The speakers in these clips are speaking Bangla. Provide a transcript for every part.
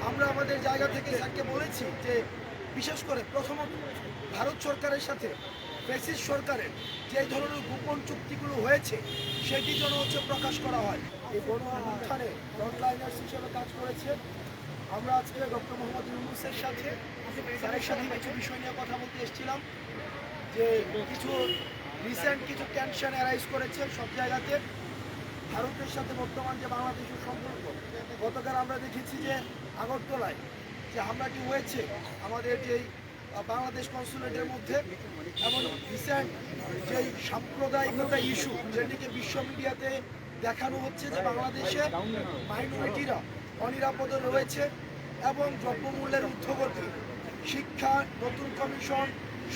আমরা আমাদের জায়গা থেকে স্যারকে বলেছি যে বিশেষ করে প্রথমত ভারত সরকারের সাথে ফ্যাসিস্ট সরকারের যে ধরনের গোপন চুক্তিগুলো হয়েছে সেটি যেন প্রকাশ করা হয়। এই গণ অভ্যুত্থানে ফ্রন্টলাইনার্স হিসেবে কাজ করেছে। আমরা আজকে ডক্টর মোহাম্মদ ইউনূসের সাথে স্যারের সাথে কিছু বিষয় নিয়ে কথা বলতে এসেছিলাম যে কিছু রিসেন্ট কিছু টেনশন অ্যারাইজ করেছে সব জায়গাতে। ভারতের সাথে বর্তমান যে বাংলাদেশের সম্পর্ক, গতকাল আমরা দেখেছি যে আগরতলায় যে হামলাটি হয়েছে আমাদের যেই বাংলাদেশ কনসুলেটের মধ্যে, এমন রিসেন্ট যেই সাম্প্রদায়িকতা ইস্যু যেটিকে বিশ্ব মিডিয়াতে দেখানো হচ্ছে যে বাংলাদেশে মাইনরিটিরা অনিরাপদে রয়েছে এবং দ্রব্যমূল্যের ঊর্ধ্বগতি, শিক্ষা, নতুন কমিশন,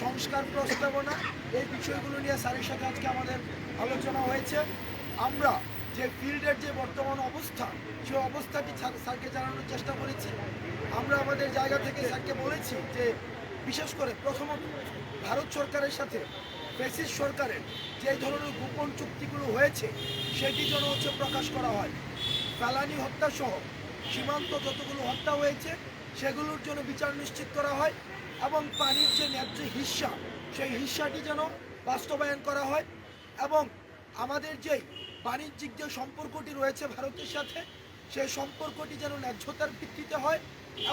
সংস্কার প্রস্তাবনা, এই বিষয়গুলো নিয়ে স্যারের সাথে আজকে আমাদের আলোচনা হয়েছে। আমরা যে ফিল্ডের যে বর্তমান অবস্থা, সেই অবস্থাটি স্যারকে জানানোর চেষ্টা করেছি। আমরা আমাদের জায়গা থেকে স্যারকে বলেছি যে বিশেষ করে প্রথমত ভারত সরকারের সাথে ফ্যাসিস্ট সরকারের যে ধরনের গোপন চুক্তিগুলো হয়েছে সেটি যেন প্রকাশ করা হয়। ফেলানি হত্যা সহ সীমান্ত যতগুলো হত্যা হয়েছে সেগুলোর জন্য বিচার নিশ্চিত করা হয় এবং পানির যে ন্যায্য হিস্সা, সেই হিস্সাটি যেন বাস্তবায়ন করা হয় এবং আমাদের যেই বাণিজ্যিক যে সম্পর্কটি রয়েছে ভারতের সাথে, সেই সম্পর্কটি যেন ন্যায্যতার ভিত্তিতে হয়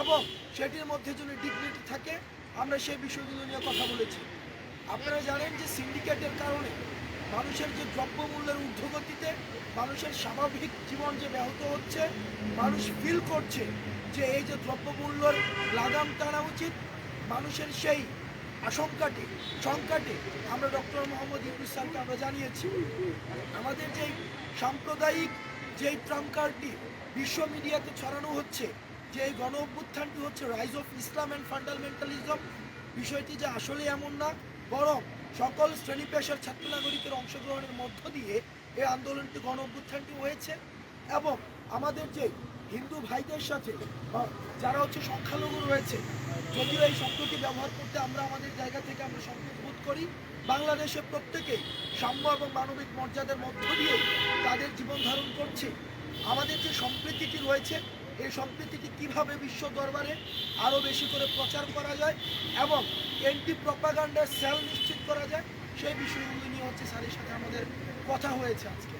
এবং সেটির মধ্যে যেন ডিগনিটি থাকে। আমরা সেই বিষয়গুলো নিয়ে কথা বলেছি। আপনারা জানেন যে সিন্ডিকেটের কারণে মানুষের যে দ্রব্যমূল্যের ঊর্ধ্বগতিতে মানুষের স্বাভাবিক জীবন যে ব্যাহত হচ্ছে, মানুষ ফিল করছে যে এই যে দ্রব্যমূল্যের লাগাম টানা উচিত। মানুষের সেই শঙ্কাটি আমরা ডক্টর মোহাম্মদ ইউনূস স্যারকে আমরা জানিয়েছি। আমাদের যেই সাম্প্রদায়িক যেই ট্রাম্পকার্ডটি বিশ্ব মিডিয়াতে ছড়ানো হচ্ছে যে এই গণ অভ্যুত্থানটি হচ্ছে rise of Islam and fundamentalism, বিষয়টি যে আসলে এমন না, বরং সকল শ্রেণী পেশার ছাত্র নাগরিকের অংশগ্রহণের মধ্য দিয়ে এই আন্দোলনটি গণ অভ্যুত্থানটি হয়েছে এবং আমাদের যে হিন্দু ভাইদের সাথে যারা সংখ্যালঘু রয়েছে, যদিও এই শব্দটি ব্যবহার করতে আমরা আমাদের জায়গা থেকে আমরা সংকোচ বোধ করি, বাংলাদেশের প্রত্যেকেই সাম্য এবং মানবিক মর্যাদার মধ্য দিয়ে তাদের জীবন ধারণ করছে। আমাদের যে সম্প্রীতিটি রয়েছে, এই সম্প্রীতিটি কীভাবে বিশ্ব দরবারে আরও বেশি করে প্রচার করা যায় এবং এন্টি প্রপাগান্ডার সেল নিশ্চিত করা যায়, সেই বিষয়গুলো নিয়ে স্যারের সাথে আমাদের কথা হয়েছে আজকে।